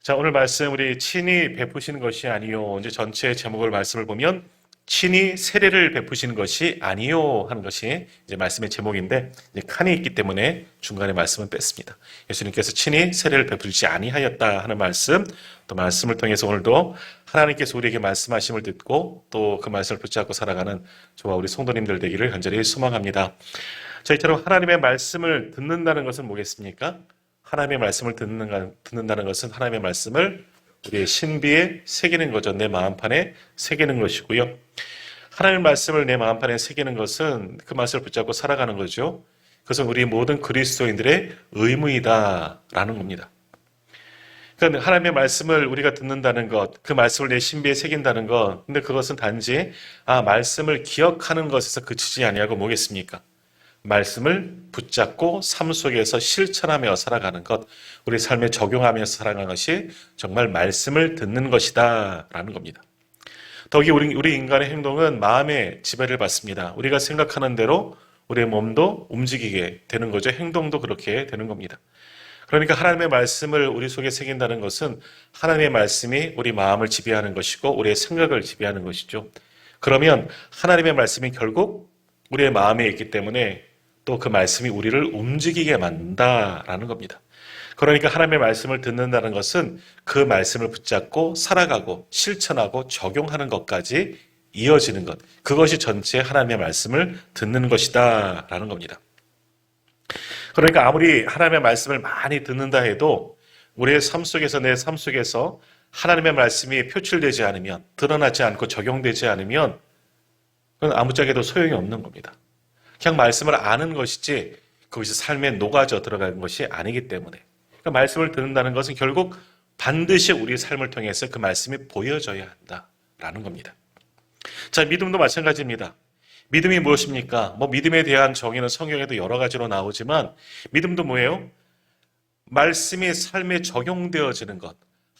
자, 오늘 말씀 우리 친히 베푸시는 것이 아니요. 이제 전체 제목을 말씀을 보면 친히 세례를 베푸시는 것이 아니요 하는 것이 이제 말씀의 제목인데 이제 칸이 있기 때문에 중간에 말씀은 뺐습니다. 예수님께서 친히 세례를 베푸지 아니하였다 하는 말씀, 또 말씀을 통해서 오늘도 하나님께서 우리에게 말씀하심을 듣고 또 그 말씀을 붙잡고 살아가는 저와 우리 성도님들 되기를 간절히 소망합니다. 저희처럼 하나님의 말씀을 듣는다는 것은 뭐겠습니까? 하나님의 말씀을 듣는다는 것은 하나님의 말씀을 우리의 신비에 새기는 거죠. 내 마음판에 새기는 것이고요. 하나님의 말씀을 내 마음판에 새기는 것은 그 말씀을 붙잡고 살아가는 거죠. 그것은 우리 모든 그리스도인들의 의무이다라는 겁니다. 그러니까 하나님의 말씀을 우리가 듣는다는 것, 그 말씀을 내 신비에 새긴다는 것, 근데 그것은 단지 말씀을 기억하는 것에서 그치지 아니하고 뭐겠습니까? 말씀을 붙잡고 삶 속에서 실천하며 살아가는 것, 우리 삶에 적용하면서 살아가는 것이 정말 말씀을 듣는 것이다 라는 겁니다. 더욱이 우리 인간의 행동은 마음의 지배를 받습니다. 우리가 생각하는 대로 우리의 몸도 움직이게 되는 거죠. 행동도 그렇게 되는 겁니다. 그러니까 하나님의 말씀을 우리 속에 새긴다는 것은 하나님의 말씀이 우리 마음을 지배하는 것이고 우리의 생각을 지배하는 것이죠. 그러면 하나님의 말씀이 결국 우리의 마음에 있기 때문에 또 그 말씀이 우리를 움직이게 만든다라는 겁니다. 그러니까 하나님의 말씀을 듣는다는 것은 그 말씀을 붙잡고 살아가고 실천하고 적용하는 것까지 이어지는 것. 그것이 전체 하나님의 말씀을 듣는 것이다 라는 겁니다. 그러니까 아무리 하나님의 말씀을 많이 듣는다 해도 우리의 삶 속에서 내 삶 속에서 하나님의 말씀이 표출되지 않으면 드러나지 않고 적용되지 않으면 그건 아무짝에도 소용이 없는 겁니다. 그냥 말씀을 아는 것이지 그것이 삶에 녹아져 들어가는 것이 아니기 때문에 그러니까 말씀을 듣는다는 것은 결국 반드시 우리 삶을 통해서 그 말씀이 보여져야 한다라는 겁니다. 자, 믿음도 마찬가지입니다. 믿음이 무엇입니까? 믿음에 대한 정의는 성경에도 여러 가지로 나오지만 믿음도 뭐예요? 말씀이 삶에 적용되어지는 것.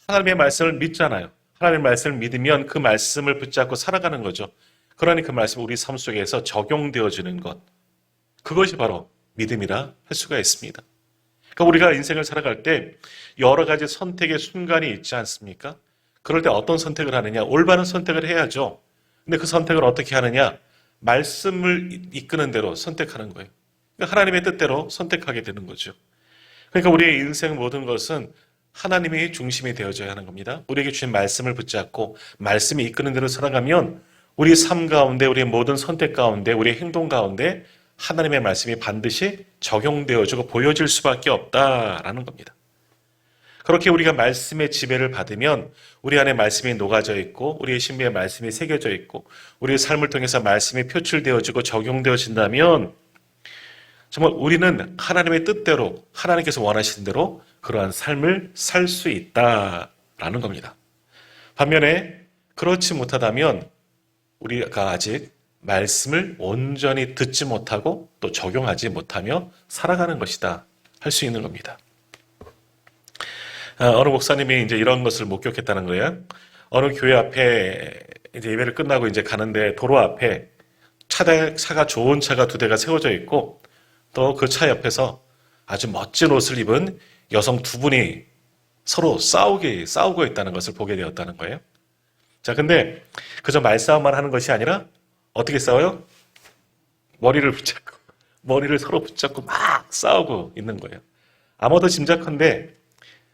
하나님의 말씀을 믿잖아요. 하나님의 말씀을 믿으면 그 말씀을 붙잡고 살아가는 거죠. 그러니 그 말씀이 우리 삶 속에서 적용되어지는 것. 그것이 바로 믿음이라 할 수가 있습니다. 그러니까 우리가 인생을 살아갈 때 여러 가지 선택의 순간이 있지 않습니까? 그럴 때 어떤 선택을 하느냐? 올바른 선택을 해야죠. 근데 그 선택을 어떻게 하느냐? 말씀을 이끄는 대로 선택하는 거예요. 그러니까 하나님의 뜻대로 선택하게 되는 거죠. 그러니까 우리의 인생 모든 것은 하나님의 중심이 되어져야 하는 겁니다. 우리에게 주신 말씀을 붙잡고 말씀이 이끄는 대로 살아가면 우리 삶 가운데, 우리의 모든 선택 가운데, 우리의 행동 가운데 하나님의 말씀이 반드시 적용되어지고 보여질 수밖에 없다라는 겁니다. 그렇게 우리가 말씀의 지배를 받으면 우리 안에 말씀이 녹아져 있고 우리의 신비의 말씀이 새겨져 있고 우리의 삶을 통해서 말씀이 표출되어지고 적용되어진다면 정말 우리는 하나님의 뜻대로 하나님께서 원하시는 대로 그러한 삶을 살 수 있다라는 겁니다. 반면에 그렇지 못하다면 우리가 아직 말씀을 온전히 듣지 못하고 또 적용하지 못하며 살아가는 것이다 할 수 있는 겁니다. 어느 목사님이 이제 이런 것을 목격했다는 거예요. 어느 교회 앞에 이제 예배를 끝나고 이제 가는데 도로 앞에 차가 좋은 차가 두 대가 세워져 있고 또 그 차 옆에서 아주 멋진 옷을 입은 여성 두 분이 서로 싸우고 있다는 것을 보게 되었다는 거예요. 자, 근데 그저 말싸움만 하는 것이 아니라 어떻게 싸워요? 머리를 서로 붙잡고 막 싸우고 있는 거예요. 아마도 짐작컨대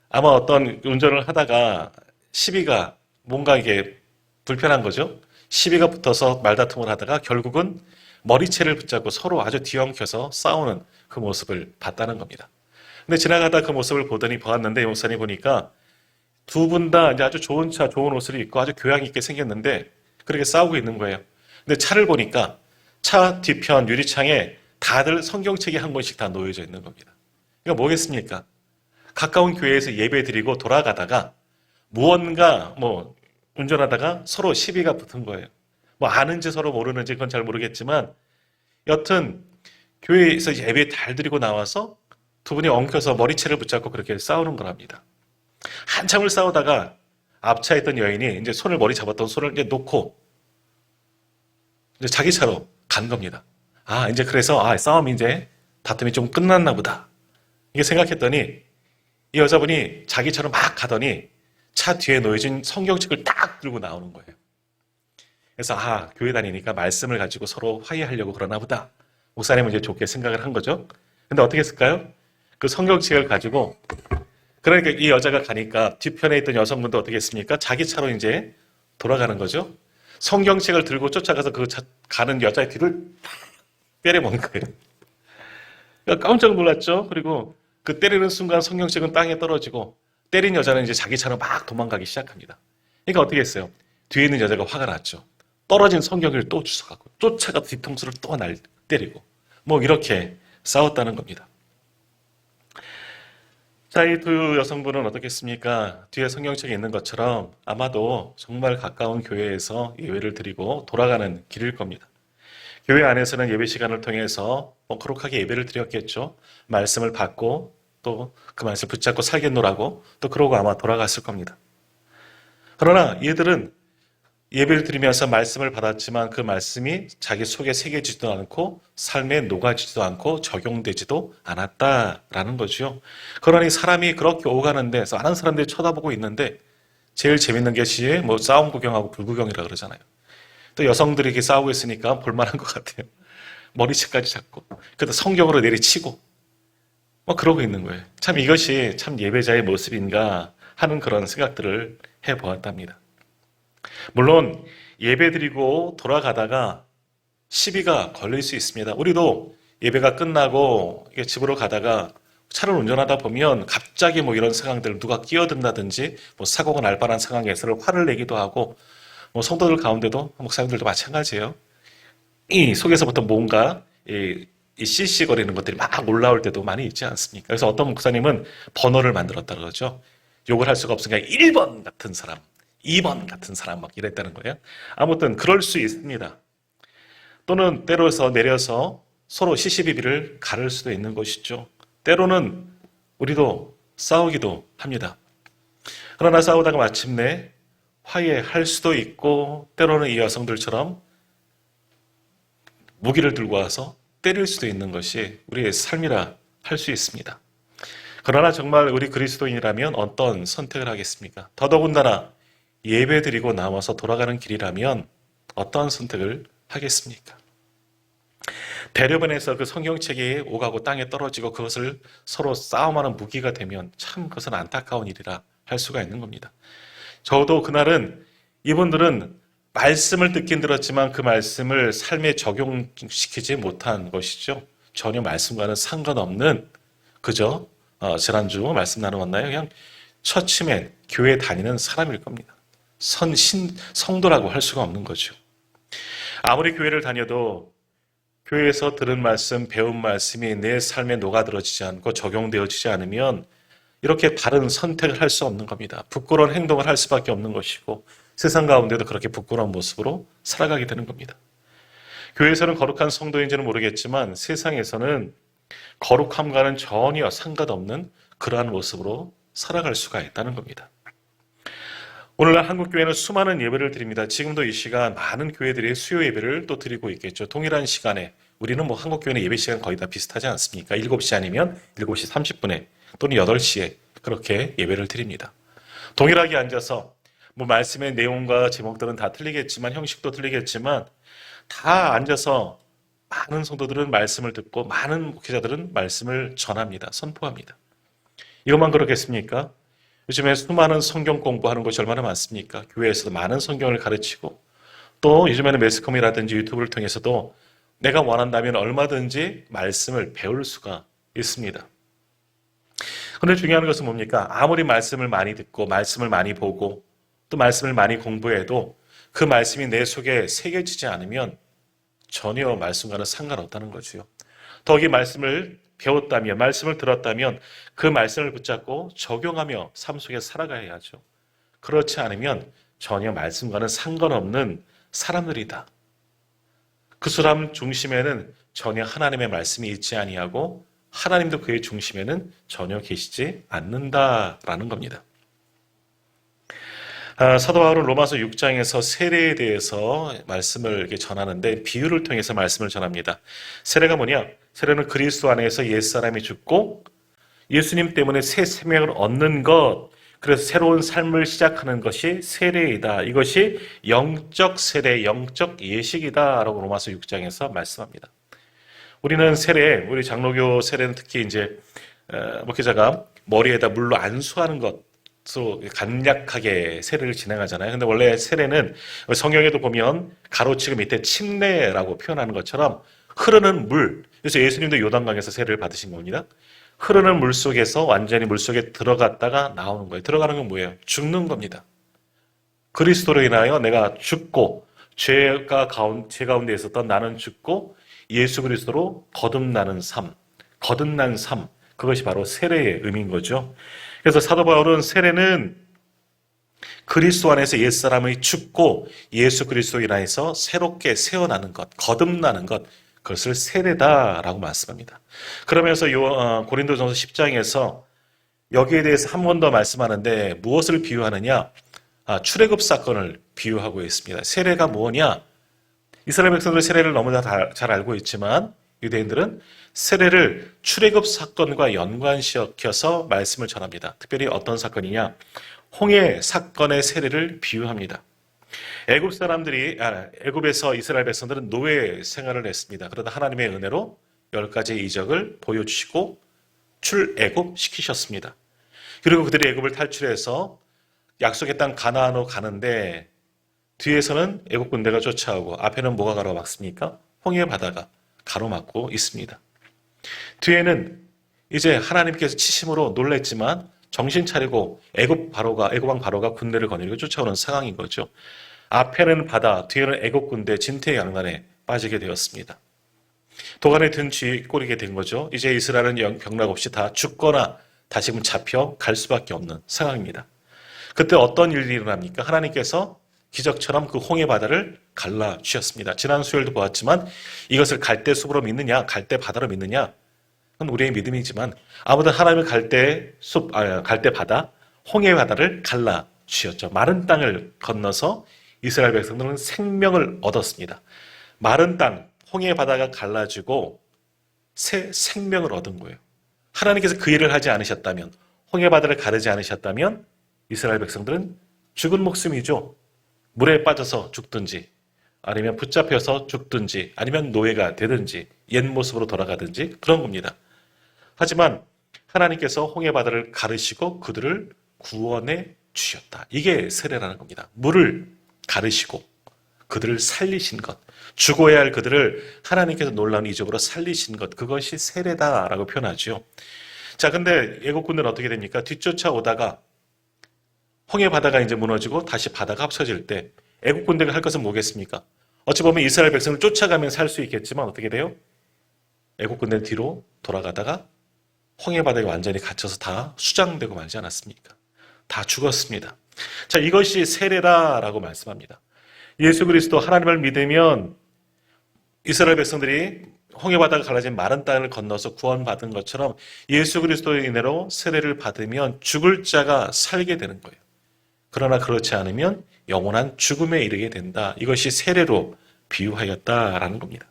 아마 어떤 운전을 하다가 시비가 뭔가 이게 불편한 거죠. 시비가 붙어서 말다툼을 하다가 결국은 머리채를 붙잡고 서로 아주 뒤엉켜서 싸우는 그 모습을 봤다는 겁니다. 근데 지나가다 그 모습을 보았는데 목사님 보니까 두 분 다 이제 아주 좋은 차, 좋은 옷을 입고 아주 교양 있게 생겼는데 그렇게 싸우고 있는 거예요. 근데 차를 보니까 차 뒤편 유리창에 다들 성경책이 한 권씩 다 놓여져 있는 겁니다. 그러니까 뭐겠습니까? 가까운 교회에서 예배 드리고 돌아가다가 무언가 운전하다가 서로 시비가 붙은 거예요. 아는지 서로 모르는지 그건 잘 모르겠지만 여튼 교회에서 예배 잘 드리고 나와서 두 분이 엉켜서 머리채를 붙잡고 그렇게 싸우는 거랍니다. 한참을 싸우다가 앞차에 있던 여인이 이제 머리 잡았던 손을 이제 놓고 이제 자기 차로 간 겁니다. 이제 그래서 싸움이 이제 다툼이 좀 끝났나 보다. 이게 생각했더니 이 여자분이 자기 차로 막 가더니 차 뒤에 놓여진 성경책을 딱 들고 나오는 거예요. 그래서 교회 다니니까 말씀을 가지고 서로 화해하려고 그러나 보다. 목사님은 이제 좋게 생각을 한 거죠. 근데 어떻게 했을까요? 그 성경책을 가지고 그러니까 이 여자가 가니까 뒤편에 있던 여성분도 어떻게 했습니까? 자기 차로 이제 돌아가는 거죠. 성경책을 들고 쫓아가서 그 가는 여자의 뒤를 때려먹는 거예요. 그러니까 깜짝 놀랐죠. 그리고 그 때리는 순간 성경책은 땅에 떨어지고 때린 여자는 이제 자기 차로 막 도망가기 시작합니다. 그러니까 어떻게 했어요? 뒤에 있는 여자가 화가 났죠. 떨어진 성경을 또 주워가고 쫓아가서 뒤통수를 또 때리고 뭐 이렇게 싸웠다는 겁니다. 자, 이 두 여성분은 어떻겠습니까? 뒤에 성경책에 있는 것처럼 아마도 정말 가까운 교회에서 예배를 드리고 돌아가는 길일 겁니다. 교회 안에서는 예배 시간을 통해서 거룩하게 예배를 드렸겠죠. 말씀을 받고 또 그 말씀을 붙잡고 살겠노라고 또 그러고 아마 돌아갔을 겁니다. 그러나 얘들은 예배를 드리면서 말씀을 받았지만 그 말씀이 자기 속에 새겨지지도 않고 삶에 녹아지지도 않고 적용되지도 않았다라는 거죠. 그러니 사람이 그렇게 오가는데 많은 사람들이 쳐다보고 있는데 제일 재밌는 것이 뭐 싸움 구경하고 불구경이라 그러잖아요. 또 여성들이 이렇게 싸우고 있으니까 볼만한 것 같아요. 머리채까지 잡고 그래도 성경으로 내리치고 그러고 있는 거예요. 참 이것이 참 예배자의 모습인가 하는 그런 생각들을 해보았답니다. 물론 예배드리고 돌아가다가 시비가 걸릴 수 있습니다. 우리도 예배가 끝나고 집으로 가다가 차를 운전하다 보면 갑자기 이런 상황들 누가 끼어든다든지 사고가 날 뻔한 상황에서 화를 내기도 하고 성도들 가운데도 목사님들도 마찬가지예요. 이 속에서부터 뭔가 이 씨씨거리는 것들이 막 올라올 때도 많이 있지 않습니까? 그래서 어떤 목사님은 번호를 만들었다 그러죠. 욕을 할 수가 없으니까 1번 같은 사람 2번 같은 사람 막 이랬다는 거예요. 아무튼 그럴 수 있습니다. 또는 때로서 내려서 서로 시시비비를 가를 수도 있는 것이죠. 때로는 우리도 싸우기도 합니다. 그러나 싸우다가 마침내 화해할 수도 있고 때로는 이 여성들처럼 무기를 들고 와서 때릴 수도 있는 것이 우리의 삶이라 할 수 있습니다. 그러나 정말 우리 그리스도인이라면 어떤 선택을 하겠습니까? 더더군다나 예배드리고 나와서 돌아가는 길이라면 어떤 선택을 하겠습니까? 대려변에서 그 성경책이 오가고 땅에 떨어지고 그것을 서로 싸움하는 무기가 되면 참 그것은 안타까운 일이라 할 수가 있는 겁니다. 저도 그날은 이분들은 말씀을 듣긴 들었지만 그 말씀을 삶에 적용시키지 못한 것이죠. 전혀 말씀과는 상관없는 그저 지난주 말씀 나누었나요? 그냥 처치맨, 교회 다니는 사람일 겁니다. 성도라고 할 수가 없는 거죠. 아무리 교회를 다녀도 교회에서 들은 말씀, 배운 말씀이 내 삶에 녹아들어지지 않고 적용되어지지 않으면 이렇게 다른 선택을 할 수 없는 겁니다. 부끄러운 행동을 할 수밖에 없는 것이고 세상 가운데도 그렇게 부끄러운 모습으로 살아가게 되는 겁니다. 교회에서는 거룩한 성도인지는 모르겠지만 세상에서는 거룩함과는 전혀 상관없는 그러한 모습으로 살아갈 수가 있다는 겁니다. 오늘날 한국교회는 수많은 예배를 드립니다. 지금도 이 시간 많은 교회들이 수요 예배를 또 드리고 있겠죠. 동일한 시간에 우리는 한국교회는 예배 시간 거의 다 비슷하지 않습니까? 7시 아니면 7시 30분에 또는 8시에 그렇게 예배를 드립니다. 동일하게 앉아서 말씀의 내용과 제목들은 다 틀리겠지만 형식도 틀리겠지만 다 앉아서 많은 성도들은 말씀을 듣고 많은 목회자들은 말씀을 전합니다. 선포합니다. 이것만 그렇겠습니까? 요즘에 수많은 성경 공부하는 것이 얼마나 많습니까? 교회에서도 많은 성경을 가르치고 또 요즘에는 매스컴이라든지 유튜브를 통해서도 내가 원한다면 얼마든지 말씀을 배울 수가 있습니다. 그런데 중요한 것은 뭡니까? 아무리 말씀을 많이 듣고 말씀을 많이 보고 또 말씀을 많이 공부해도 그 말씀이 내 속에 새겨지지 않으면 전혀 말씀과는 상관없다는 거죠. 더욱이 말씀을 배웠다면, 말씀을 들었다면 그 말씀을 붙잡고 적용하며 삶 속에 살아가야 하죠. 그렇지 않으면 전혀 말씀과는 상관없는 사람들이다. 그 사람 중심에는 전혀 하나님의 말씀이 있지 아니하고 하나님도 그의 중심에는 전혀 계시지 않는다라는 겁니다. 사도 바울은 로마서 6장에서 세례에 대해서 말씀을 이렇게 전하는데 비유를 통해서 말씀을 전합니다. 세례가 뭐냐? 세례는 그리스도 안에서 옛사람이 죽고 예수님 때문에 새 생명을 얻는 것, 그래서 새로운 삶을 시작하는 것이 세례이다. 이것이 영적 세례, 영적 예식이다라고 로마서 6장에서 말씀합니다. 우리는 세례, 우리 장로교 세례는 특히 이제 목회자가 머리에다 물로 안수하는 것으로 간략하게 세례를 진행하잖아요. 근데 원래 세례는 성경에도 보면 가로치고 밑에 침례라고 표현하는 것처럼 흐르는 물. 그래서 예수님도 요단강에서 세례를 받으신 겁니다. 흐르는 물 속에서 완전히 물 속에 들어갔다가 나오는 거예요. 들어가는 건 뭐예요? 죽는 겁니다. 그리스도로 인하여 내가 죽고 죄 가운데 있었던 나는 죽고 예수 그리스도로 거듭나는 삶, 거듭난 삶, 그것이 바로 세례의 의미인 거죠. 그래서 사도 바울은 세례는 그리스도 안에서 옛사람의 죽고 예수 그리스도로 인하여서 새롭게 세어나는 것, 거듭나는 것, 그것을 세례다라고 말씀합니다. 그러면서 고린도전서 10장에서 여기에 대해서 한 번 더 말씀하는데 무엇을 비유하느냐? 출애굽 사건을 비유하고 있습니다. 세례가 뭐냐? 이스라엘 백성들 세례를 너무나 잘 알고 있지만 유대인들은 세례를 출애굽 사건과 연관시켜서 말씀을 전합니다. 특별히 어떤 사건이냐? 홍해 사건의 세례를 비유합니다. 애굽에서 이스라엘 백성들은 노예 생활을 했습니다. 그러다 하나님의 은혜로 10가지의 이적을 보여주시고 출애굽 시키셨습니다. 그리고 그들이 애굽을 탈출해서 약속의 땅 가나안으로 가는데 뒤에서는 애굽 군대가 쫓아오고 앞에는 뭐가 가로막습니까? 홍해 바다가 가로막고 있습니다. 뒤에는 이제 하나님께서 치심으로 놀랬지만 정신 차리고 애굽 왕 바로가 군대를 거느리고 쫓아오는 상황인 거죠. 앞에는 바다, 뒤에는 애굽 군대 진퇴양난에 빠지게 되었습니다. 도간에 든 쥐 꼬리게 된 거죠. 이제 이스라엘은 병락 없이 다 죽거나 다시금 잡혀 갈 수밖에 없는 상황입니다. 그때 어떤 일이 일어납니까? 하나님께서 기적처럼 그 홍해 바다를 갈라주셨습니다. 지난 수요일도 보았지만 이것을 갈대 숲으로 믿느냐, 갈대 바다로 믿느냐, 그건 우리의 믿음이지만 아무튼 하나님은 갈대 바다, 홍해 바다를 갈라주셨죠. 마른 땅을 건너서 이스라엘 백성들은 생명을 얻었습니다. 마른 땅, 홍해 바다가 갈라지고 새 생명을 얻은 거예요. 하나님께서 그 일을 하지 않으셨다면, 홍해 바다를 가르지 않으셨다면 이스라엘 백성들은 죽은 목숨이죠. 물에 빠져서 죽든지 아니면 붙잡혀서 죽든지 아니면 노예가 되든지 옛 모습으로 돌아가든지 그런 겁니다. 하지만 하나님께서 홍해 바다를 가르시고 그들을 구원해 주셨다. 이게 세례라는 겁니다. 물을 가르시고 그들을 살리신 것, 죽어야 할 그들을 하나님께서 놀라운 이적으로 살리신 것, 그것이 세례다라고 표현하죠. 자, 근데 애국 군대는 어떻게 됩니까? 뒤쫓아오다가 홍해 바다가 이제 무너지고 다시 바다가 합쳐질 때 애국 군대가 할 것은 뭐겠습니까? 어찌 보면 이스라엘 백성을 쫓아가면 살 수 있겠지만 어떻게 돼요? 애국 군대는 뒤로 돌아가다가 홍해 바다에 완전히 갇혀서 다 수장되고 말지 않았습니까? 다 죽었습니다. 자, 이것이 세례다라고 말씀합니다. 예수 그리스도 하나님을 믿으면 이스라엘 백성들이 홍해 바다가 갈라진 마른 땅을 건너서 구원받은 것처럼 예수 그리스도의 은혜로 세례를 받으면 죽을 자가 살게 되는 거예요. 그러나 그렇지 않으면 영원한 죽음에 이르게 된다. 이것이 세례로 비유하였다라는 겁니다.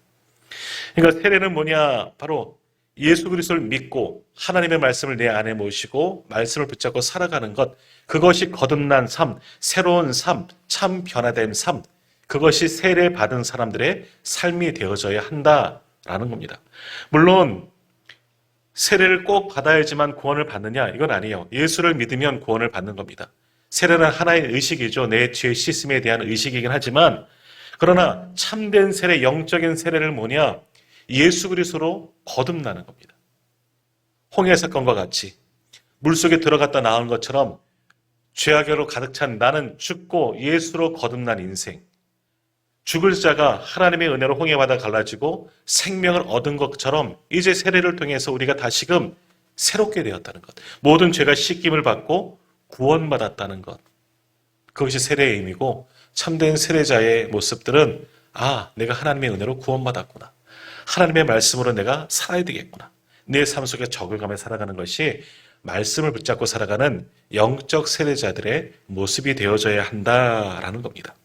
그러니까 세례는 뭐냐? 바로 예수 그리스도를 믿고 하나님의 말씀을 내 안에 모시고 말씀을 붙잡고 살아가는 것, 그것이 거듭난 삶, 새로운 삶, 참 변화된 삶, 그것이 세례 받은 사람들의 삶이 되어져야 한다라는 겁니다. 물론 세례를 꼭 받아야지만 구원을 받느냐? 이건 아니에요. 예수를 믿으면 구원을 받는 겁니다. 세례는 하나의 의식이죠. 내 죄 씻음에 대한 의식이긴 하지만 그러나 참된 세례, 영적인 세례를 뭐냐? 예수 그리스도로 거듭나는 겁니다. 홍해 사건과 같이 물속에 들어갔다 나온 것처럼 죄악으로 가득 찬 나는 죽고 예수로 거듭난 인생, 죽을 자가 하나님의 은혜로 홍해 바다 갈라지고 생명을 얻은 것처럼 이제 세례를 통해서 우리가 다시금 새롭게 되었다는 것, 모든 죄가 씻김을 받고 구원받았다는 것, 그것이 세례의 의미고 참된 세례자의 모습들은 내가 하나님의 은혜로 구원받았구나, 하나님의 말씀으로 내가 살아야 되겠구나, 내 삶 속에 적응하며 살아가는 것이 말씀을 붙잡고 살아가는 영적 세례자들의 모습이 되어져야 한다라는 겁니다.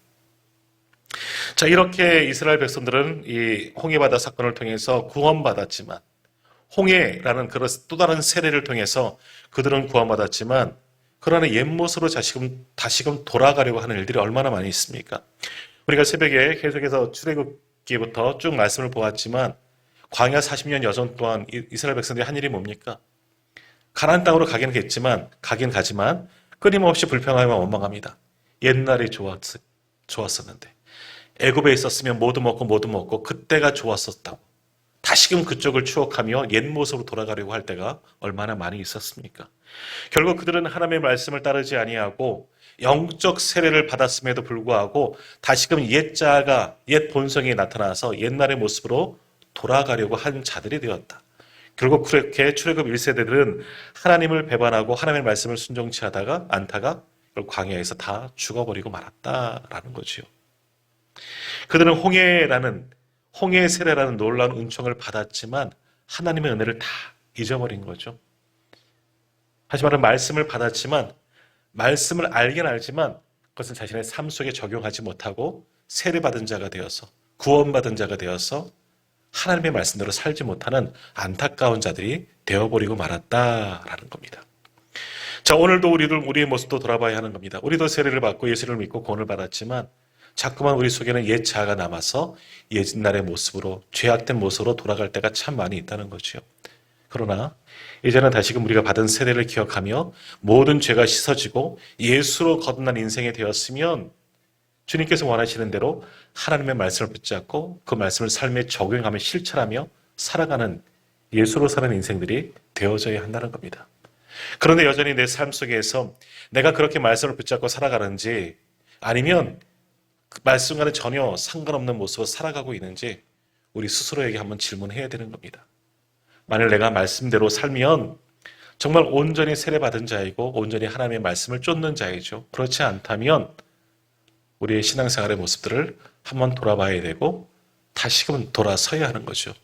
자, 이렇게 이스라엘 백성들은 이 홍해바다 사건을 통해서 구원받았지만, 홍해라는 그런 또 다른 세례를 통해서 그들은 구원받았지만, 그러나 옛 모습으로 다시금 돌아가려고 하는 일들이 얼마나 많이 있습니까? 우리가 새벽에 계속해서 출애굽기부터 쭉 말씀을 보았지만 광야 40년 여정 동안 이스라엘 백성들이 한 일이 뭡니까? 가나안 땅으로 가긴 가지만 끊임없이 불평하며 원망합니다. 옛날이 좋았었는데 애굽에 있었으면 모두 먹고 그때가 좋았었다고. 다시금 그쪽을 추억하며 옛 모습으로 돌아가려고 할 때가 얼마나 많이 있었습니까? 결국 그들은 하나님의 말씀을 따르지 아니하고 영적 세례를 받았음에도 불구하고 다시금 옛 본성이 나타나서 옛날의 모습으로 돌아가려고 한 자들이 되었다. 결국 그렇게 출애굽 1세대들은 하나님을 배반하고 하나님의 말씀을 순종치 않다가 광야에서 다 죽어버리고 말았다라는 거지요. 그들은 홍해의 세례라는 놀라운 은총을 받았지만 하나님의 은혜를 다 잊어버린 거죠. 하지만 말씀을 받았지만 말씀을 알긴 알지만 그것은 자신의 삶 속에 적용하지 못하고 세례받은 자가 되어서 구원받은 자가 되어서 하나님의 말씀대로 살지 못하는 안타까운 자들이 되어버리고 말았다라는 겁니다. 자, 오늘도 우리의 모습도 돌아봐야 하는 겁니다. 우리도 세례를 받고 예수를 믿고 구원을 받았지만 자꾸만 우리 속에는 옛 자아가 남아서 옛날의 모습으로 죄악된 모습으로 돌아갈 때가 참 많이 있다는 거죠. 그러나 이제는 다시금 우리가 받은 세례를 기억하며 모든 죄가 씻어지고 예수로 거듭난 인생이 되었으면 주님께서 원하시는 대로 하나님의 말씀을 붙잡고 그 말씀을 삶에 적용하며 실천하며 살아가는 예수로 사는 인생들이 되어져야 한다는 겁니다. 그런데 여전히 내 삶 속에서 내가 그렇게 말씀을 붙잡고 살아가는지 아니면 그 말씀과는 전혀 상관없는 모습으로 살아가고 있는지 우리 스스로에게 한번 질문해야 되는 겁니다. 만일 내가 말씀대로 살면 정말 온전히 세례받은 자이고 온전히 하나님의 말씀을 쫓는 자이죠. 그렇지 않다면 우리의 신앙생활의 모습들을 한번 돌아봐야 되고 다시금 돌아서야 하는 거죠.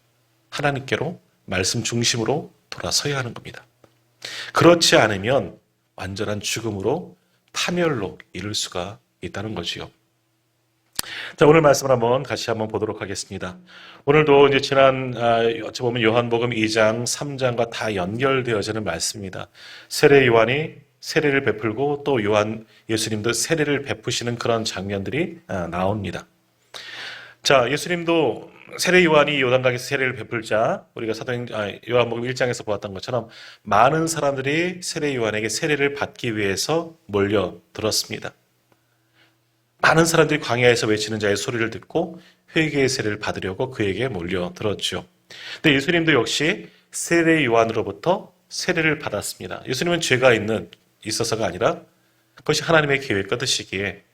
하나님께로 말씀 중심으로 돌아서야 하는 겁니다. 그렇지 않으면 완전한 죽음으로 파멸로 이를 수가 있다는 거지요. 자, 오늘 말씀을 같이 한번 보도록 하겠습니다. 오늘도 이제 어찌 보면 요한복음 2장, 3장과 다 연결되어지는 말씀입니다. 세례 요한이 세례를 베풀고 또 예수님도 세례를 베푸시는 그런 장면들이 나옵니다. 자, 예수님도 세례 요한이 요단강에서 세례를 베풀자 우리가 요한복음 1장에서 보았던 것처럼 많은 사람들이 세례 요한에게 세례를 받기 위해서 몰려들었습니다. 많은 사람들이 광야에서 외치는 자의 소리를 듣고 회개의 세례를 받으려고 그에게 몰려들었죠. 근데 예수님도 역시 세례 요한으로부터 세례를 받았습니다. 예수님은 죄가 있어서가 아니라 그것이 하나님의 계획과 뜻이기에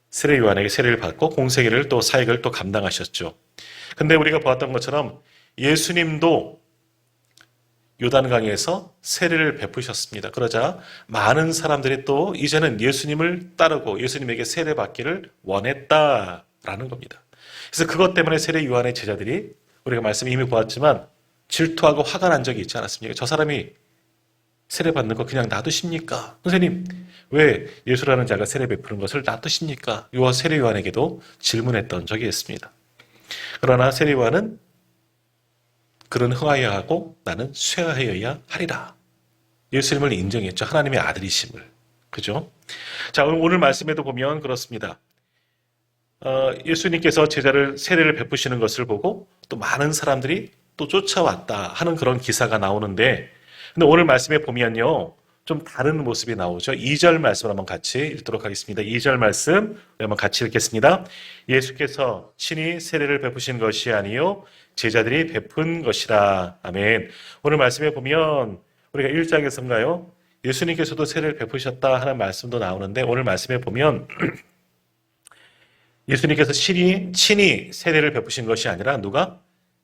세례 요한에게 세례를 받고 공생애를 또 사역을 또 감당하셨죠. 근데 우리가 보았던 것처럼 예수님도 요단강에서 세례를 베푸셨습니다. 그러자 많은 사람들이 또 이제는 예수님을 따르고 예수님에게 세례받기를 원했다라는 겁니다. 그래서 그것 때문에 세례 요한의 제자들이 우리가 말씀 이미 보았지만 질투하고 화가 난 적이 있지 않았습니까? 저 사람이 세례받는 거 그냥 놔두십니까? 선생님, 왜 예수라는 자가 세례 베푸는 것을 놔두십니까? 세례 요한에게도 질문했던 적이 있습니다. 그러나 세례 요한은 그는 흥하여야 하고 나는 쇠하여야 하리라. 예수님을 인정했죠. 하나님의 아들이심을. 그죠? 자, 오늘 말씀에도 보면 그렇습니다. 예수님께서 세례를 베푸시는 것을 보고 또 많은 사람들이 또 쫓아왔다 하는 그런 기사가 나오는데 근데 오늘 말씀에 보면요. 좀 다른 모습이 나오죠. 2절 말씀을 한번 같이 읽도록 하겠습니다. 2절 말씀 한번 같이 읽겠습니다. 예수께서 친히 세례를 베푸신 것이 아니요 제자들이 베푼 것이라. 아멘. 오늘 말씀에 보면 우리가 1장에서인가요? 예수님께서도 세례를 베푸셨다 하는 말씀도 나오는데 오늘 말씀에 보면 예수님께서 친히 세례를 베푸신 것이 아니라 누가?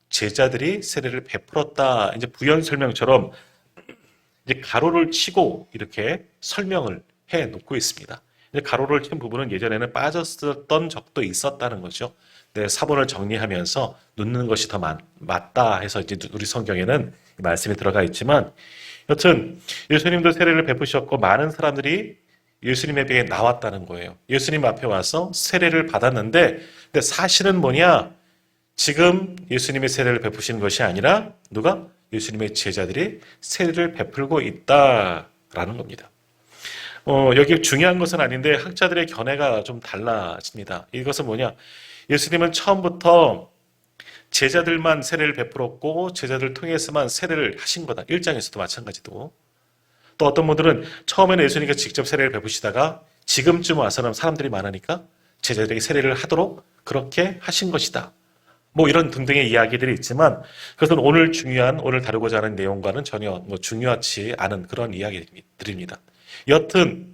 제자들이 세례를 베풀었다. 이제 부연 설명처럼 이제 가로를 치고 이렇게 설명을 해 놓고 있습니다. 이제 가로를 친 부분은 예전에는 빠졌었던 적도 있었다는 거죠. 네, 사본을 정리하면서 놓는 것이 더 맞다 해서 이제 우리 성경에는 말씀이 들어가 있지만 여튼 예수님도 세례를 베푸셨고 많은 사람들이 예수님에게 나왔다는 거예요. 예수님 앞에 와서 세례를 받았는데 근데 사실은 뭐냐? 지금 예수님의 세례를 베푸시는 것이 아니라 누가? 예수님의 제자들이 세례를 베풀고 있다라는 겁니다. 여기 중요한 것은 아닌데 학자들의 견해가 좀 달라집니다. 이것은 뭐냐? 예수님은 처음부터 제자들만 세례를 베풀었고 제자들 통해서만 세례를 하신 거다. 1장에서도 마찬가지도. 또 어떤 분들은 처음에는 예수님께서 직접 세례를 베푸시다가 지금쯤 와서는 사람들이 많으니까 제자들에게 세례를 하도록 그렇게 하신 것이다. 뭐 이런 등등의 이야기들이 있지만 그것은 오늘 다루고자 하는 내용과는 전혀 중요하지 않은 그런 이야기들입니다. 여튼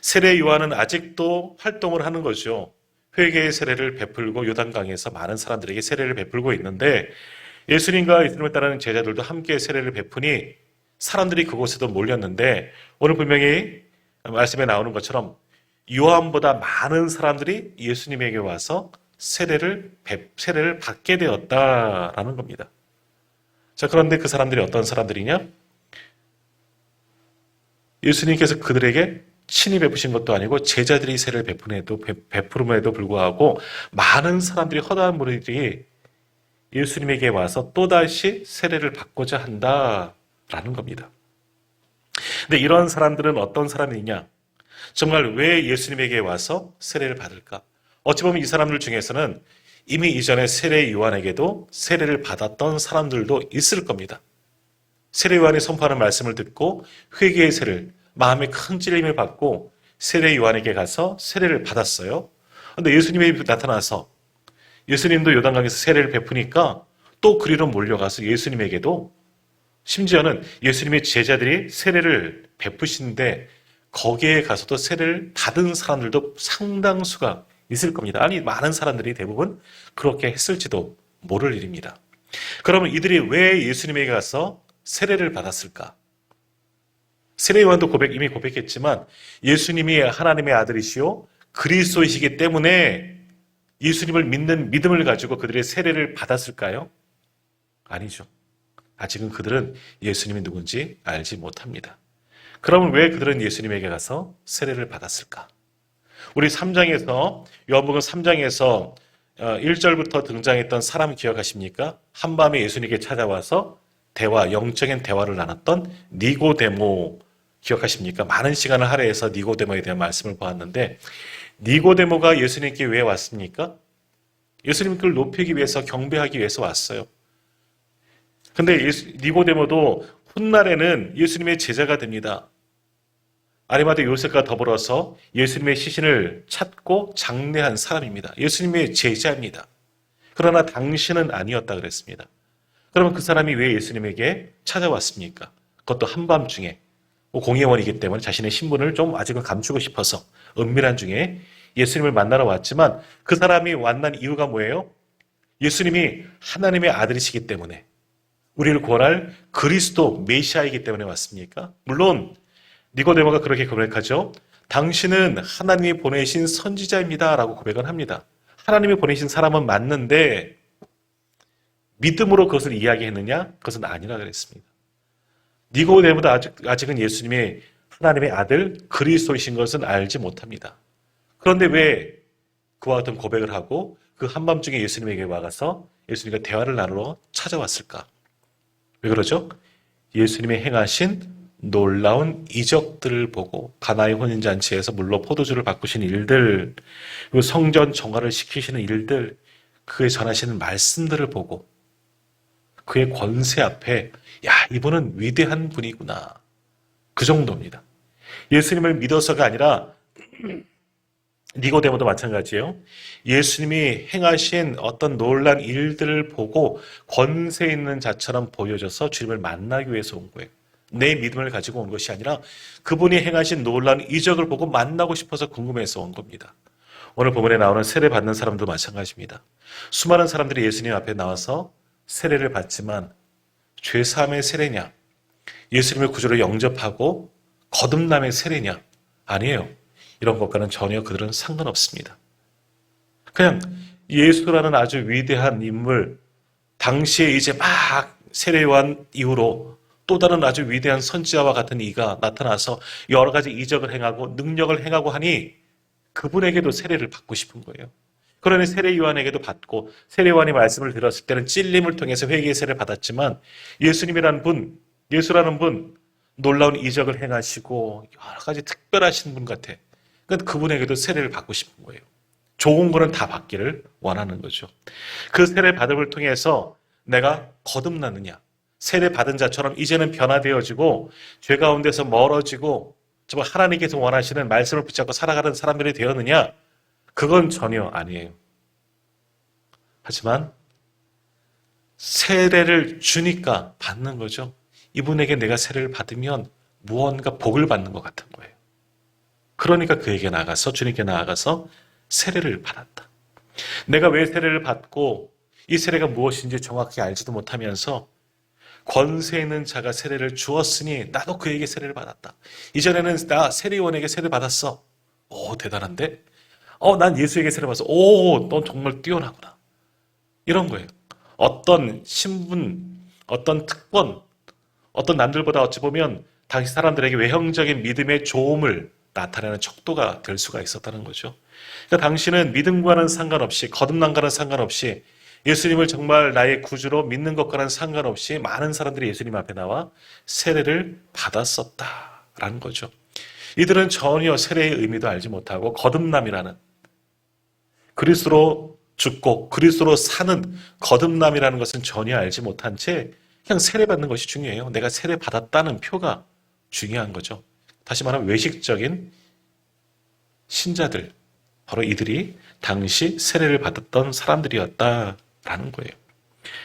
세례 요한은 아직도 활동을 하는 거죠. 회개의 세례를 베풀고 요단강에서 많은 사람들에게 세례를 베풀고 있는데 예수님과 예수님을 따르는 제자들도 함께 세례를 베푸니 사람들이 그곳에도 몰렸는데 오늘 분명히 말씀에 나오는 것처럼 요한보다 많은 사람들이 예수님에게 와서 세례를 받게 되었다라는 겁니다. 자, 그런데 그 사람들이 어떤 사람들이냐? 예수님께서 그들에게 친히 베푸신 것도 아니고 제자들이 세례를 베푸름에도 불구하고 많은 사람들이 허다한 무리들이 예수님에게 와서 또다시 세례를 받고자 한다라는 겁니다. 근데 이런 사람들은 어떤 사람이냐? 정말 왜 예수님에게 와서 세례를 받을까? 어찌 보면 이 사람들 중에서는 이미 이전에 세례 요한에게도 세례를 받았던 사람들도 있을 겁니다. 세례 요한이 선포하는 말씀을 듣고 회개의 세례를 마음에 큰 찔림을 받고 세례 요한에게 가서 세례를 받았어요. 그런데 예수님이 나타나서 예수님도 요단강에서 세례를 베푸니까 또 그리로 몰려가서 예수님에게도 심지어는 예수님의 제자들이 세례를 베푸신데 거기에 가서도 세례를 받은 사람들도 상당수가 있을 겁니다. 아니 많은 사람들이 대부분 그렇게 했을지도 모를 일입니다. 그러면 이들이 왜 예수님에게 가서 세례를 받았을까? 세례 요한도 이미 고백했지만 예수님이 하나님의 아들이시오 그리스도이시기 때문에 예수님을 믿는 믿음을 가지고 그들의 세례를 받았을까요? 아니죠. 아직은 그들은 예수님이 누군지 알지 못합니다. 그러면 왜 그들은 예수님에게 가서 세례를 받았을까? 우리 3장에서 요한복음 3장에서 1절부터 등장했던 사람 기억하십니까? 한밤에 예수님께 찾아와서 영적인 대화를 나눴던 니고데모 기억하십니까? 많은 시간을 할애해서 니고데모에 대한 말씀을 보았는데 니고데모가 예수님께 왜 왔습니까? 예수님을 높이기 위해서 경배하기 위해서 왔어요. 근데 니고데모도 훗날에는 예수님의 제자가 됩니다. 아리마대 요셉과 더불어서 예수님의 시신을 찾고 장례한 사람입니다. 예수님의 제자입니다. 그러나 당신은 아니었다 그랬습니다. 그러면 그 사람이 왜 예수님에게 찾아왔습니까? 그것도 한밤중에 공예원이기 때문에 자신의 신분을 좀 아직은 감추고 싶어서 은밀한 중에 예수님을 만나러 왔지만 그 사람이 만난 이유가 뭐예요? 예수님이 하나님의 아들이시기 때문에 우리를 구원할 그리스도 메시아이기 때문에 왔습니까? 물론 니고데모가 그렇게 고백하죠. 당신은 하나님이 보내신 선지자입니다 라고 고백을 합니다. 하나님이 보내신 사람은 맞는데 믿음으로 그것을 이야기했느냐? 그것은 아니라 그랬습니다. 니고데모도 아직은 예수님의 하나님의 아들 그리스도이신 것은 알지 못합니다. 그런데 왜 그와 같은 고백을 하고 그 한밤중에 예수님에게 와가서 예수님과 대화를 나누러 찾아왔을까? 왜 그러죠? 예수님의 행하신 놀라운 이적들을 보고 가나의 혼인잔치에서 물로 포도주를 바꾸신 일들, 그리고 성전 정화를 시키시는 일들, 그에 전하시는 말씀들을 보고 그의 권세 앞에 야 이분은 위대한 분이구나. 그 정도입니다. 예수님을 믿어서가 아니라 니고데모도 마찬가지예요. 예수님이 행하신 어떤 놀란 일들을 보고 권세 있는 자처럼 보여져서 주님을 만나기 위해서 온 거예요. 내 믿음을 가지고 온 것이 아니라 그분이 행하신 놀라운 이적을 보고 만나고 싶어서 궁금해서 온 겁니다. 오늘 본문에 나오는 세례 받는 사람도 마찬가지입니다. 수많은 사람들이 예수님 앞에 나와서 세례를 받지만 죄사함의 세례냐, 예수님의 구주로 영접하고 거듭남의 세례냐? 아니에요. 이런 것과는 전혀 그들은 상관없습니다. 그냥 예수라는 아주 위대한 인물, 당시에 이제 막 세례 요한 이후로 또 다른 아주 위대한 선지자와 같은 이가 나타나서 여러 가지 이적을 행하고 능력을 행하고 하니 그분에게도 세례를 받고 싶은 거예요. 그러니 세례 요한에게도 받고 세례 요한이 말씀을 들었을 때는 찔림을 통해서 회개의 세례를 받았지만 예수라는 분 놀라운 이적을 행하시고 여러 가지 특별하신 분 같아. 그러니까 그분에게도 세례를 받고 싶은 거예요. 좋은 거는 다 받기를 원하는 거죠. 그 세례 받음을 통해서 내가 거듭나느냐. 세례 받은 자처럼 이제는 변화되어지고 죄 가운데서 멀어지고 정말 하나님께서 원하시는 말씀을 붙잡고 살아가는 사람들이 되었느냐. 그건 전혀 아니에요. 하지만 세례를 주니까 받는 거죠. 이분에게 내가 세례를 받으면 무언가 복을 받는 것 같은 거예요. 그러니까 그에게 나가서 주님께 나아가서 세례를 받았다. 내가 왜 세례를 받고 이 세례가 무엇인지 정확히 알지도 못하면서 권세 있는 자가 세례를 주었으니 나도 그에게 세례를 받았다. 이전에는 나 세례요원에게 세례 받았어. 오, 대단한데? 난 예수에게 세례 받았어. 오, 넌 정말 뛰어나구나. 이런 거예요. 어떤 신분, 어떤 특권, 어떤 남들보다 어찌 보면 당시 사람들에게 외형적인 믿음의 좋음을 나타내는 척도가 될 수가 있었다는 거죠. 그러니까 당신은 믿음과는 상관없이, 거듭남과는 상관없이, 예수님을 정말 나의 구주로 믿는 것과는 상관없이 많은 사람들이 예수님 앞에 나와 세례를 받았었다라는 거죠. 이들은 전혀 세례의 의미도 알지 못하고 거듭남이라는, 그리스도로 죽고 그리스도로 사는 거듭남이라는 것은 전혀 알지 못한 채 그냥 세례받는 것이 중요해요. 내가 세례 받았다는 표가 중요한 거죠. 다시 말하면 외식적인 신자들, 바로 이들이 당시 세례를 받았던 사람들이었다라는 거예요.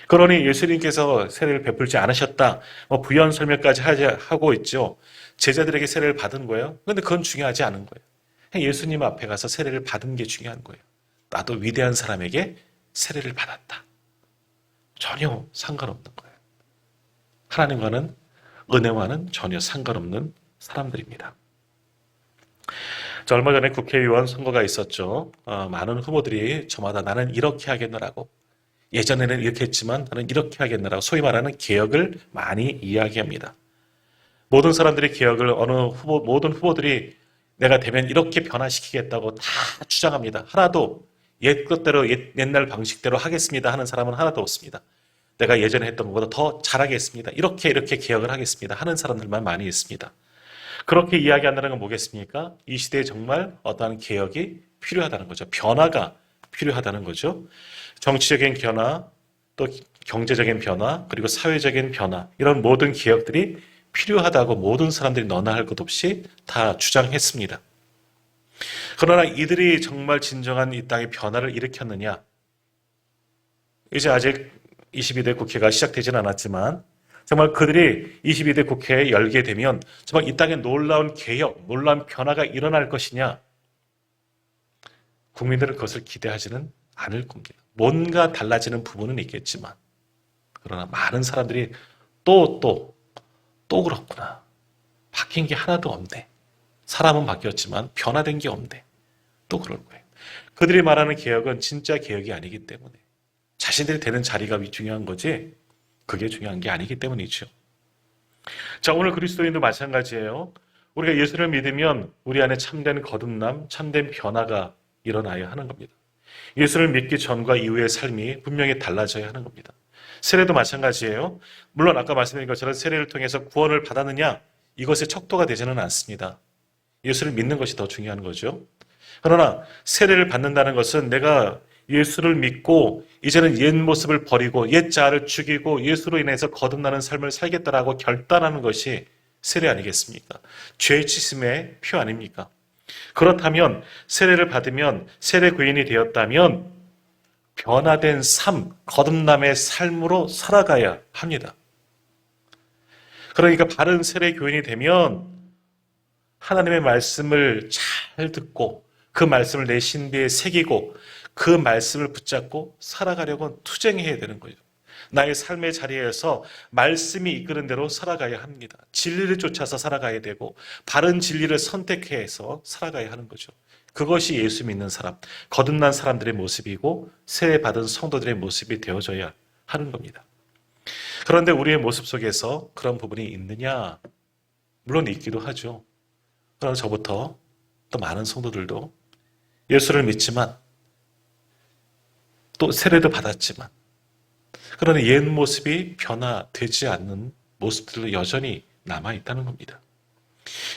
그러니 예수님께서 세례를 베풀지 않으셨다, 부연 설명까지 하고 있죠. 제자들에게 세례를 받은 거예요. 그런데 그건 중요하지 않은 거예요. 그냥 예수님 앞에 가서 세례를 받은 게 중요한 거예요. 나도 위대한 사람에게 세례를 받았다. 전혀 상관없는 거예요. 하나님과는, 은혜와는 전혀 상관없는 사람들입니다. 얼마 전에 국회의원 선거가 있었죠. 많은 후보들이 저마다 나는 이렇게 하겠노라고, 예전에는 이렇게 했지만 나는 이렇게 하겠노라고 소위 말하는 개혁을 많이 이야기합니다. 모든 사람들이 개혁을 모든 후보들이 내가 되면 이렇게 변화시키겠다고 다 주장합니다. 하나도 옛것대로 옛날 방식대로 하겠습니다 하는 사람은 하나도 없습니다. 내가 예전에 했던 것보다 더 잘하겠습니다. 이렇게 개혁을 하겠습니다 하는 사람들만 많이 있습니다. 그렇게 이야기한다는 건 뭐겠습니까? 이 시대에 정말 어떠한 개혁이 필요하다는 거죠. 변화가 필요하다는 거죠. 정치적인 변화, 또 경제적인 변화, 그리고 사회적인 변화, 이런 모든 개혁들이 필요하다고 모든 사람들이 너나 할 것 없이 다 주장했습니다. 그러나 이들이 정말 진정한 이 땅의 변화를 일으켰느냐? 이제 아직 22대 국회가 시작되지는 않았지만 정말 그들이 22대 국회에 열게 되면 정말 이 땅에 놀라운 개혁, 놀라운 변화가 일어날 것이냐? 국민들은 그것을 기대하지는 않을 겁니다. 뭔가 달라지는 부분은 있겠지만, 그러나 많은 사람들이 또 그렇구나. 바뀐 게 하나도 없네. 사람은 바뀌었지만 변화된 게 없네. 또 그럴 거예요. 그들이 말하는 개혁은 진짜 개혁이 아니기 때문에, 자신들이 되는 자리가 중요한 거지 그게 중요한 게 아니기 때문이죠. 자, 오늘 그리스도인도 마찬가지예요. 우리가 예수를 믿으면 우리 안에 참된 거듭남, 참된 변화가 일어나야 하는 겁니다. 예수를 믿기 전과 이후의 삶이 분명히 달라져야 하는 겁니다. 세례도 마찬가지예요. 물론 아까 말씀드린 것처럼 세례를 통해서 구원을 받았느냐, 이것의 척도가 되지는 않습니다. 예수를 믿는 것이 더 중요한 거죠. 그러나 세례를 받는다는 것은 내가 예수를 믿고 이제는 옛 모습을 버리고 옛 자아를 죽이고 예수로 인해서 거듭나는 삶을 살겠다라고 결단하는 것이 세례 아니겠습니까? 죄 지심의 표 아닙니까? 그렇다면 세례를 받으면, 세례 구인이 되었다면 변화된 삶, 거듭남의 삶으로 살아가야 합니다. 그러니까 바른 세례 교인이 되면 하나님의 말씀을 잘 듣고 그 말씀을 내 신비에 새기고 그 말씀을 붙잡고 살아가려고 투쟁해야 되는 거예요. 나의 삶의 자리에서 말씀이 이끄는 대로 살아가야 합니다. 진리를 쫓아서 살아가야 되고 바른 진리를 선택해서 살아가야 하는 거죠. 그것이 예수 믿는 사람, 거듭난 사람들의 모습이고 세례받은 성도들의 모습이 되어져야 하는 겁니다. 그런데 우리의 모습 속에서 그런 부분이 있느냐? 물론 있기도 하죠. 그러나 저부터 또 많은 성도들도 예수를 믿지만 또 세례도 받았지만 그러나 옛 모습이 변화되지 않는 모습들도 여전히 남아있다는 겁니다.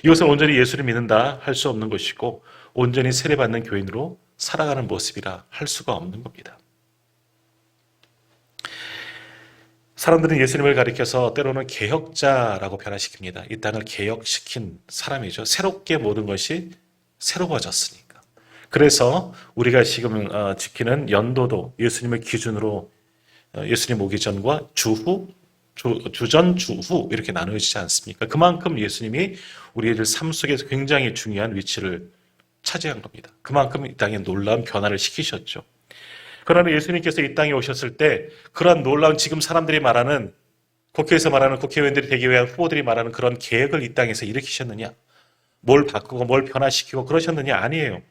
이것은 온전히 예수를 믿는다 할 수 없는 것이고 온전히 세례받는 교인으로 살아가는 모습이라 할 수가 없는 겁니다. 사람들은 예수님을 가리켜서 때로는 개혁자라고 변화시킵니다. 이 땅을 개혁시킨 사람이죠. 새롭게 모든 것이 새로워졌으니까. 그래서 우리가 지금 지키는 연도도 예수님을 기준으로 예수님 오기 전과 주후, 주전, 주후 이렇게 나누어지지 않습니까? 그만큼 예수님이 우리들 삶 속에서 굉장히 중요한 위치를 차지한 겁니다. 그만큼 이 땅에 놀라운 변화를 시키셨죠. 그러나 예수님께서 이 땅에 오셨을 때 그런 놀라운 지금 사람들이 말하는 국회에서 말하는 국회의원들이 되기 위한 후보들이 말하는 그런 계획을 이 땅에서 일으키셨느냐? 뭘 바꾸고 뭘 변화시키고 그러셨느냐? 아니에요.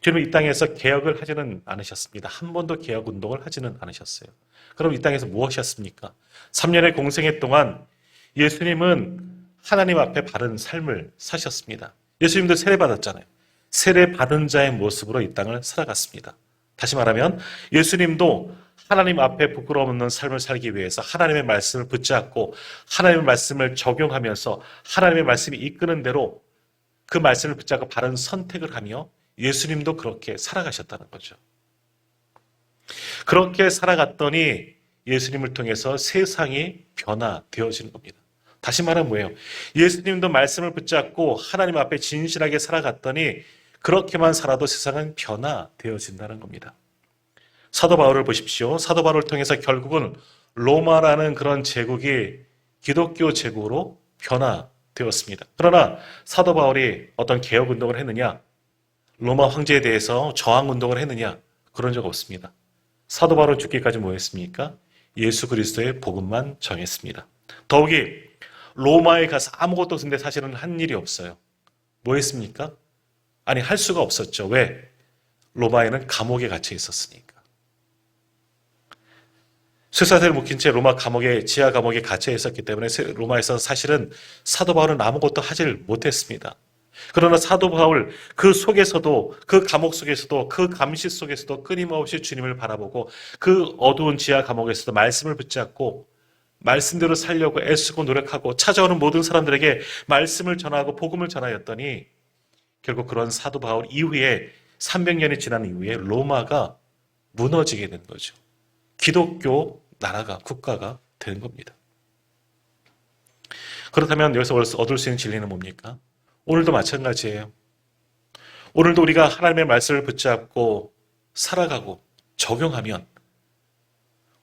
주님은 이 땅에서 개혁을 하지는 않으셨습니다. 한 번도 개혁 운동을 하지는 않으셨어요. 그럼 이 땅에서 무엇이었습니까? 3년의 공생애 동안 예수님은 하나님 앞에 바른 삶을 사셨습니다. 예수님도 세례받았잖아요. 세례받은 자의 모습으로 이 땅을 살아갔습니다. 다시 말하면 예수님도 하나님 앞에 부끄러움 없는 삶을 살기 위해서 하나님의 말씀을 붙잡고 하나님의 말씀을 적용하면서 하나님의 말씀이 이끄는 대로 그 말씀을 붙잡고 바른 선택을 하며 예수님도 그렇게 살아가셨다는 거죠. 그렇게 살아갔더니 예수님을 통해서 세상이 변화되어지는 겁니다. 다시 말하면 뭐예요? 예수님도 말씀을 붙잡고 하나님 앞에 진실하게 살아갔더니 그렇게만 살아도 세상은 변화되어진다는 겁니다. 사도 바울을 보십시오. 사도 바울을 통해서 결국은 로마라는 그런 제국이 기독교 제국으로 변화되었습니다. 그러나 사도 바울이 어떤 개혁 운동을 했느냐? 로마 황제에 대해서 저항 운동을 했느냐? 그런 적 없습니다. 사도 바울은 죽기까지 뭐 했습니까? 예수 그리스도의 복음만 정했습니다. 더욱이 로마에 가서 아무것도 없는데 사실은 한 일이 없어요. 뭐 했습니까? 아니 할 수가 없었죠. 왜? 로마에는 감옥에 갇혀 있었으니까. 쇠사슬을 묶인 채 로마 감옥에 지하 감옥에 갇혀 있었기 때문에 로마에서 사실은 사도 바울은 아무것도 하질 못했습니다. 그러나 사도 바울 그 속에서도 그 감옥 속에서도 그 감시 속에서도 끊임없이 주님을 바라보고 그 어두운 지하 감옥에서도 말씀을 붙잡고 말씀대로 살려고 애쓰고 노력하고 찾아오는 모든 사람들에게 말씀을 전하고 복음을 전하였더니 결국 그런 사도 바울 이후에 300년이 지난 이후에 로마가 무너지게 된 거죠. 기독교 나라가 국가가 된 겁니다. 그렇다면 여기서 얻을 수 있는 진리는 뭡니까? 오늘도 마찬가지예요. 오늘도 우리가 하나님의 말씀을 붙잡고 살아가고 적용하면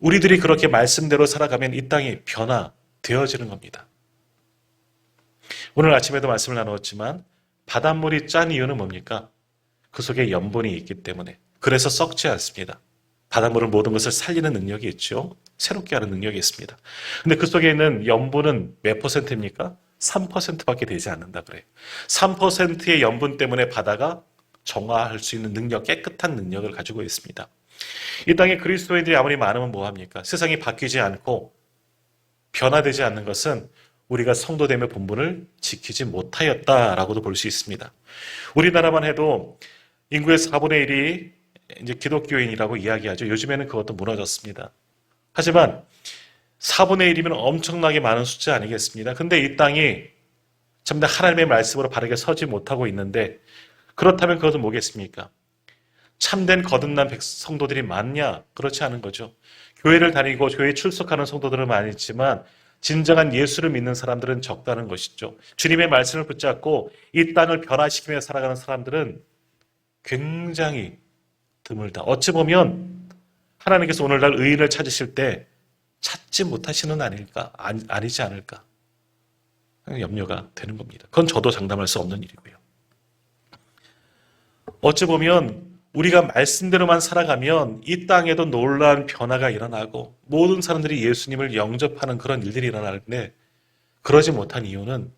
우리들이 그렇게 말씀대로 살아가면 이 땅이 변화되어지는 겁니다. 오늘 아침에도 말씀을 나누었지만 바닷물이 짠 이유는 뭡니까? 그 속에 염분이 있기 때문에. 그래서 썩지 않습니다. 바닷물은 모든 것을 살리는 능력이 있죠. 새롭게 하는 능력이 있습니다. 근데 그 속에 있는 염분은 몇 퍼센트입니까? 3%밖에 되지 않는다 그래요. 3%의 염분 때문에 바다가 정화할 수 있는 능력, 깨끗한 능력을 가지고 있습니다. 이 땅에 그리스도인들이 아무리 많으면 뭐합니까? 세상이 바뀌지 않고 변화되지 않는 것은 우리가 성도됨의 본분을 지키지 못하였다라고도 볼 수 있습니다. 우리나라만 해도 인구의 4분의 1이 이제 기독교인이라고 이야기하죠. 요즘에는 그것도 무너졌습니다. 하지만 4분의 1이면 엄청나게 많은 숫자 아니겠습니다. 근데 이 땅이 참된 하나님의 말씀으로 바르게 서지 못하고 있는데 그렇다면 그것은 뭐겠습니까? 참된 거듭난 성도들이 많냐? 그렇지 않은 거죠. 교회를 다니고 교회에 출석하는 성도들은 많이 있지만 진정한 예수를 믿는 사람들은 적다는 것이죠. 주님의 말씀을 붙잡고 이 땅을 변화시키며 살아가는 사람들은 굉장히 드물다. 어찌 보면 하나님께서 오늘날 의인을 찾으실 때 찾지 못하시는 아닐까? 아니지 않을까? 염려가 되는 겁니다. 그건 저도 장담할 수 없는 일이고요. 어찌 보면 우리가 말씀대로만 살아가면 이 땅에도 놀라운 변화가 일어나고 모든 사람들이 예수님을 영접하는 그런 일들이 일어나는데 그러지 못한 이유는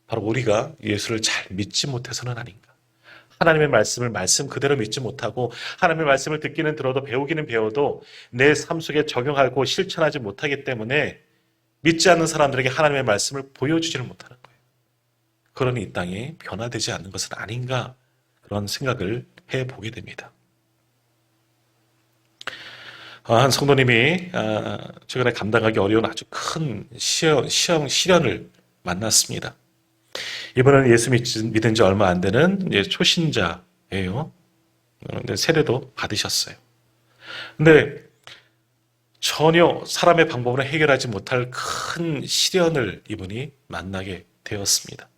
바로 우리가 예수를 잘 믿지 못해서는 아닌가. 하나님의 말씀을 말씀 그대로 믿지 못하고 하나님의 말씀을 듣기는 들어도 배우기는 배워도 내 삶 속에 적용하고 실천하지 못하기 때문에 믿지 않는 사람들에게 하나님의 말씀을 보여주지를 못하는 거예요. 그러니 이 땅이 변화되지 않는 것은 아닌가 그런 생각을 해보게 됩니다. 한 성도님이 최근에 감당하기 어려운 아주 큰 시련을 만났습니다. 이분은 예수 믿은 지 얼마 안 되는 이제 초신자예요. 그런데 세례도 받으셨어요. 근데 전혀 사람의 방법으로 해결하지 못할 큰 시련을 이분이 만나게 되었습니다.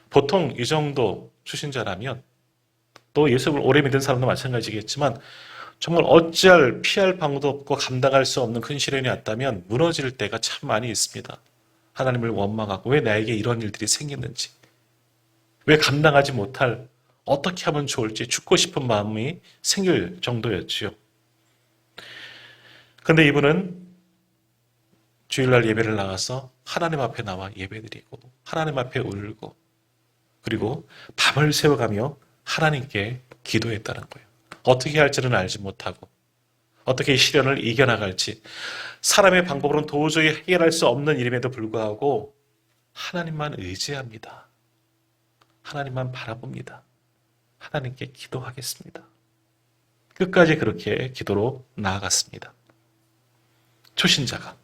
보통 이 정도 초신자라면 또 예수를 오래 믿은 사람도 마찬가지겠지만 정말 어찌할 피할 방도 없고 감당할 수 없는 큰 시련이 왔다면 무너질 때가 참 많이 있습니다. 하나님을 원망하고 왜 나에게 이런 일들이 생겼는지, 왜 감당하지 못할, 어떻게 하면 좋을지 죽고 싶은 마음이 생길 정도였지요. 그런데 이분은 주일날 예배를 나가서 하나님 앞에 나와 예배드리고 하나님 앞에 울고 그리고 밤을 새워가며 하나님께 기도했다는 거예요. 어떻게 할지는 알지 못하고 어떻게 이 시련을 이겨나갈지 사람의 방법으로는 도저히 해결할 수 없는 일임에도 불구하고 하나님만 의지합니다. 하나님만 바라봅니다. 하나님께 기도하겠습니다. 끝까지 그렇게 기도로 나아갔습니다. 초신자가.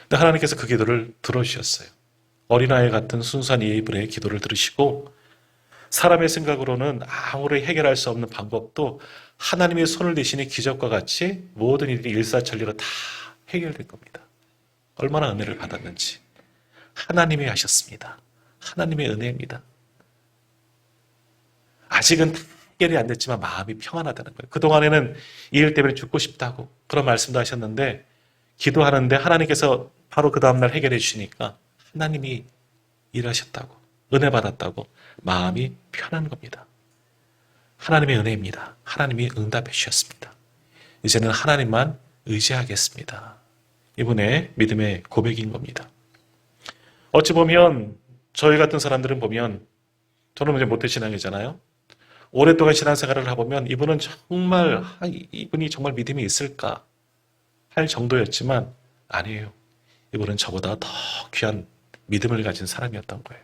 근데 하나님께서 그 기도를 들어주셨어요. 어린아이 같은 순수한 이분의 기도를 들으시고 사람의 생각으로는 아무리 해결할 수 없는 방법도 하나님의 손을 대시니 기적과 같이 모든 일이 일사천리로 다 해결된 겁니다. 얼마나 은혜를 받았는지. 하나님이 하셨습니다. 하나님의 은혜입니다. 아직은 해결이 안 됐지만 마음이 평안하다는 거예요. 그동안에는 이 일 때문에 죽고 싶다고 그런 말씀도 하셨는데 기도하는데 하나님께서 바로 그 다음날 해결해 주시니까 하나님이 일하셨다고 은혜 받았다고 마음이 편한 겁니다. 하나님의 은혜입니다. 하나님이 응답해 주셨습니다. 이제는 하나님만 의지하겠습니다. 이분의 믿음의 고백인 겁니다. 어찌 보면 저희 같은 사람들은 보면 저는 이제 모태신앙이잖아요. 오랫동안 신앙생활을 해보면 이분은 정말 이분이 정말 믿음이 있을까 할 정도였지만 아니에요. 이분은 저보다 더 귀한 믿음을 가진 사람이었던 거예요.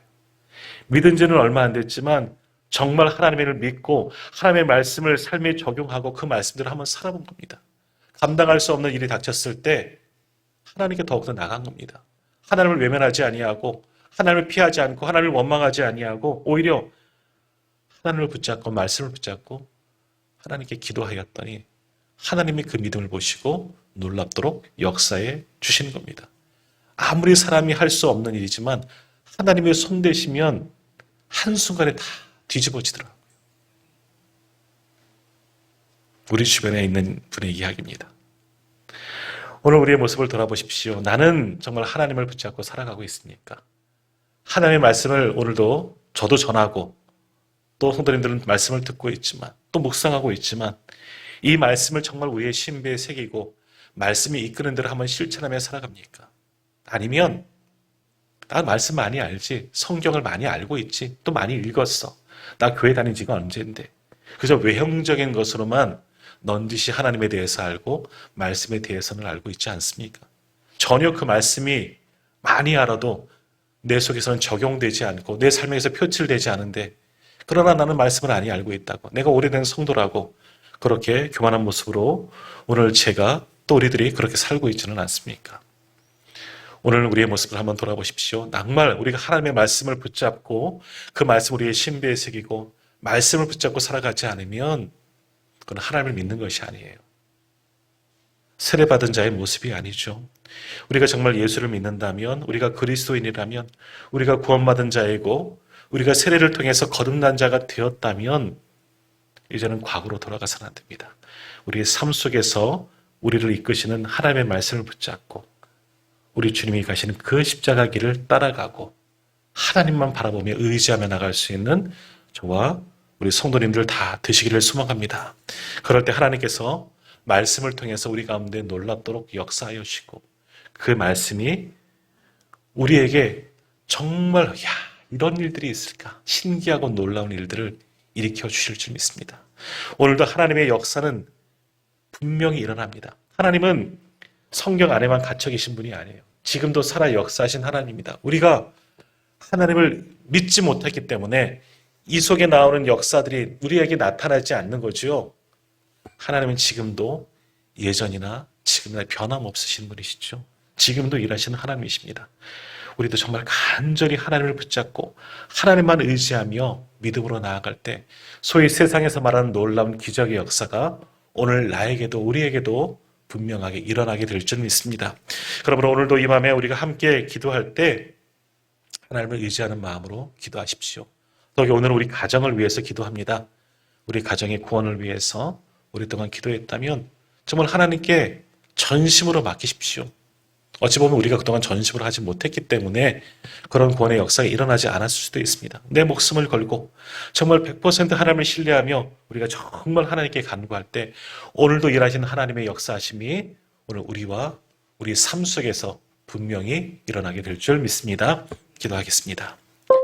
믿은 지는 얼마 안 됐지만 정말 하나님을 믿고 하나님의 말씀을 삶에 적용하고 그 말씀대로 한번 살아본 겁니다. 감당할 수 없는 일이 닥쳤을 때 하나님께 더욱더 나간 겁니다. 하나님을 외면하지 아니하고 하나님을 피하지 않고 하나님을 원망하지 아니하고 오히려 하나님을 붙잡고 말씀을 붙잡고 하나님께 기도하였더니 하나님이 그 믿음을 보시고 놀랍도록 역사해 주시는 겁니다. 아무리 사람이 할 수 없는 일이지만 하나님의 손 대시면 한순간에 다 뒤집어지더라고요. 우리 주변에 있는 분의 이야기입니다. 오늘 우리의 모습을 돌아보십시오. 나는 정말 하나님을 붙잡고 살아가고 있습니까? 하나님의 말씀을 오늘도 저도 전하고 또 성도님들은 말씀을 듣고 있지만 또 묵상하고 있지만 이 말씀을 정말 우리의 신비에 새기고 말씀이 이끄는 대로 한번 실천하며 살아갑니까? 아니면 나 말씀 많이 알지, 성경을 많이 알고 있지, 또 많이 읽었어. 나 교회 다닌 지가 언젠데. 그저 외형적인 것으로만 넌지시 하나님에 대해서 알고 말씀에 대해서는 알고 있지 않습니까? 전혀 그 말씀이 많이 알아도 내 속에서는 적용되지 않고 내 삶에서 표출되지 않은데 그러나 나는 말씀을 많이 알고 있다고 내가 오래된 성도라고 그렇게 교만한 모습으로 오늘 제가 또 우리들이 그렇게 살고 있지는 않습니까? 오늘 우리의 모습을 한번 돌아보십시오. 정말 우리가 하나님의 말씀을 붙잡고 그 말씀 우리의 신비에 새기고 말씀을 붙잡고 살아가지 않으면 그건 하나님을 믿는 것이 아니에요. 세례받은 자의 모습이 아니죠. 우리가 정말 예수를 믿는다면, 우리가 그리스도인이라면, 우리가 구원받은 자이고 우리가 세례를 통해서 거듭난 자가 되었다면 이제는 과거로 돌아가서는 안 됩니다. 우리의 삶 속에서 우리를 이끄시는 하나님의 말씀을 붙잡고 우리 주님이 가시는 그 십자가 길을 따라가고 하나님만 바라보며 의지하며 나갈 수 있는 저와 우리 성도님들 다 되시기를 소망합니다. 그럴 때 하나님께서 말씀을 통해서 우리 가운데 놀랍도록 역사하여 주시고 그 말씀이 우리에게 정말 이런 일들이 있을까? 신기하고 놀라운 일들을 일으켜 주실 줄 믿습니다. 오늘도 하나님의 역사는 분명히 일어납니다. 하나님은 성경 안에만 갇혀 계신 분이 아니에요. 지금도 살아 역사하신 하나님입니다. 우리가 하나님을 믿지 못했기 때문에 이 속에 나오는 역사들이 우리에게 나타나지 않는 거죠. 하나님은 지금도 예전이나 지금이나 변함없으신 분이시죠. 지금도 일하시는 하나님이십니다. 우리도 정말 간절히 하나님을 붙잡고 하나님만 의지하며 믿음으로 나아갈 때 소위 세상에서 말하는 놀라운 기적의 역사가 오늘 나에게도 우리에게도 분명하게 일어나게 될 줄 믿습니다. 그러므로 오늘도 이 밤에 우리가 함께 기도할 때 하나님을 의지하는 마음으로 기도하십시오. 더욱이 오늘은 우리 가정을 위해서 기도합니다. 우리 가정의 구원을 위해서 오랫동안 기도했다면 정말 하나님께 전심으로 맡기십시오. 어찌 보면 우리가 그동안 전심으로 하지 못했기 때문에 그런 구원의 역사가 일어나지 않았을 수도 있습니다. 내 목숨을 걸고 정말 100% 하나님을 신뢰하며 우리가 정말 하나님께 간구할 때 오늘도 일하시는 하나님의 역사하심이 오늘 우리와 우리 삶 속에서 분명히 일어나게 될 줄 믿습니다. 기도하겠습니다.